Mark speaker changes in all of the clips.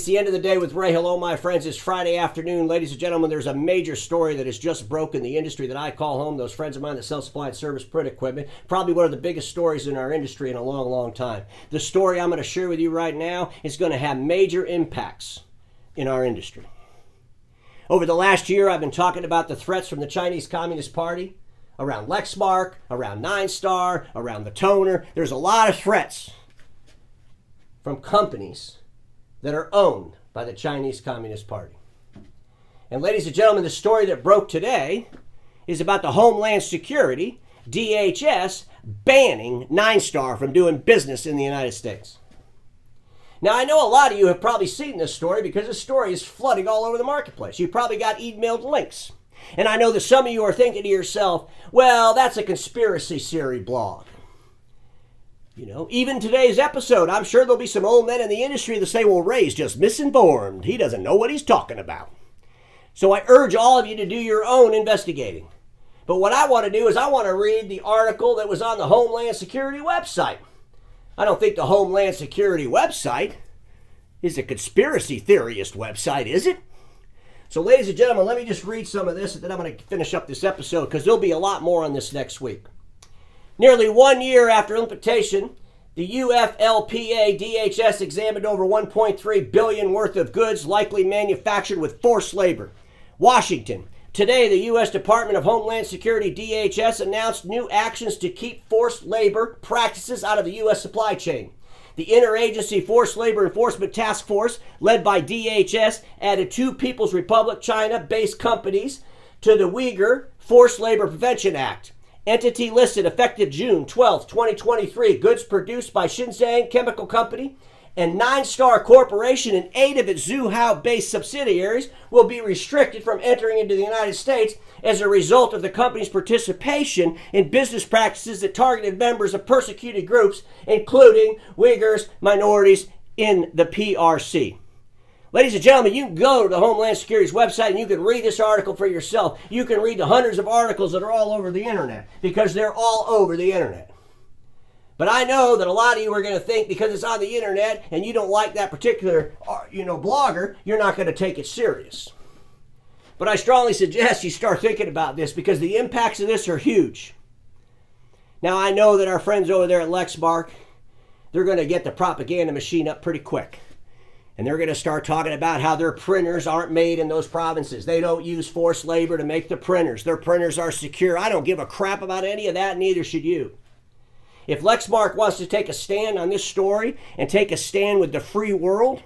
Speaker 1: It's the end of the day with Ray. Hello, my friends. It's Friday afternoon. Ladies and gentlemen, there's a major story that has just broken the industry that I call home. Those friends of mine that sell supply and service print equipment. Probably one of the biggest stories in our industry in a long, long time. The story I'm going to share with you right now is going to have major impacts in our industry. Over the last year, I've been talking about the threats from the Chinese Communist Party around Lexmark, around Ninestar, around the toner. There's a lot of threats from companies that are owned by the Chinese Communist Party. And ladies and gentlemen, the story that broke today is about the Homeland Security, DHS, banning Ninestar from doing business in the United States. Now, I know a lot of you have probably seen this story because this story is flooding all over the marketplace. You probably got emailed links. And I know that some of you are thinking to yourself, well, that's a conspiracy theory blog. You know, even today's episode, I'm sure there'll be some old men in the industry that say, well, Ray's just misinformed. He doesn't know what he's talking about. So I urge all of you to do your own investigating. But what I want to do is I want to read the article that was on the Homeland Security website. I don't think the Homeland Security website is a conspiracy theorist website, is it? So ladies and gentlemen, let me just read some of this and then I'm going to finish up this episode because there'll be a lot more on this next week. Nearly 1 year after implementation, the UFLPA DHS examined over $1.3 billion worth of goods likely manufactured with forced labor. Washington. Today, the U.S. Department of Homeland Security DHS announced new actions to keep forced labor practices out of the U.S. supply chain. The Interagency Forced Labor Enforcement Task Force, led by DHS, added 2 People's Republic China-based companies to the Uyghur Forced Labor Prevention Act. Entity listed effective June 12, 2023. Goods produced by Xinjiang Chemical Company and Ninestar Corporation and 8 of its Zhuhai-based subsidiaries will be restricted from entering into the United States as a result of the company's participation in business practices that targeted members of persecuted groups, including Uyghurs, minorities in the PRC. Ladies and gentlemen, you can go to the Homeland Security's website and you can read this article for yourself. You can read the hundreds of articles that are all over the internet because they're all over the internet. But I know that a lot of you are going to think because it's on the internet and you don't like that particular, blogger, you're not going to take it serious. But I strongly suggest you start thinking about this because the impacts of this are huge. Now, I know that our friends over there at Lexmark, they're going to get the propaganda machine up pretty quick. And they're going to start talking about how their printers aren't made in those provinces. They don't use forced labor to make the printers. Their printers are secure. I don't give a crap about any of that, neither should you. If Lexmark wants to take a stand on this story and take a stand with the free world,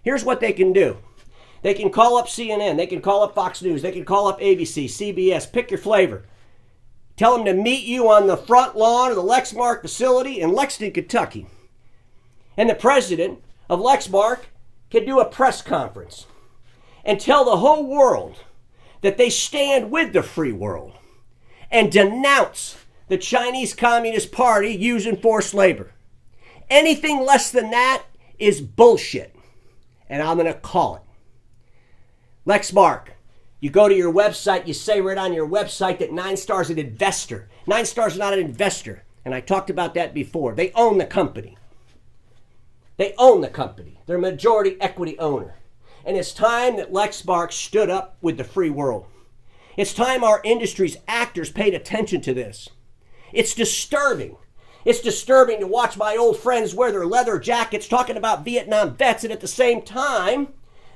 Speaker 1: here's what they can do. They can call up CNN. They can call up Fox News. They can call up ABC, CBS. Pick your flavor. Tell them to meet you on the front lawn of the Lexmark facility in Lexington, Kentucky. And the president of Lexmark can do a press conference and tell the whole world that they stand with the free world and denounce the Chinese Communist Party using forced labor. Anything less than that is bullshit, and I'm going to call it. Lexmark, you go to your website, you say right on your website that Ninestar's an investor. Ninestar's not an investor, and I talked about that before. They own the company. They own the company. They're a majority equity owner. And it's time that Lexmark stood up with the free world. It's time our industry's actors paid attention to this. It's disturbing. It's disturbing to watch my old friends wear their leather jackets talking about Vietnam vets and at the same time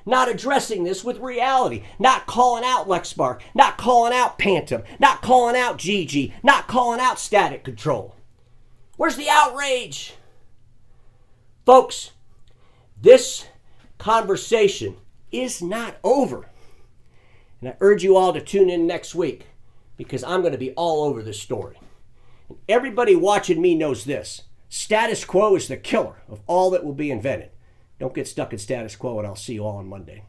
Speaker 1: not addressing this with reality, not calling out Lexmark, not calling out Pantom, not calling out GG, not calling out Static Control. Where's the outrage? Folks, this conversation is not over. And I urge you all to tune in next week because I'm going to be all over this story. And everybody watching me knows this. Status quo is the killer of all that will be invented. Don't get stuck in status quo and I'll see you all on Monday.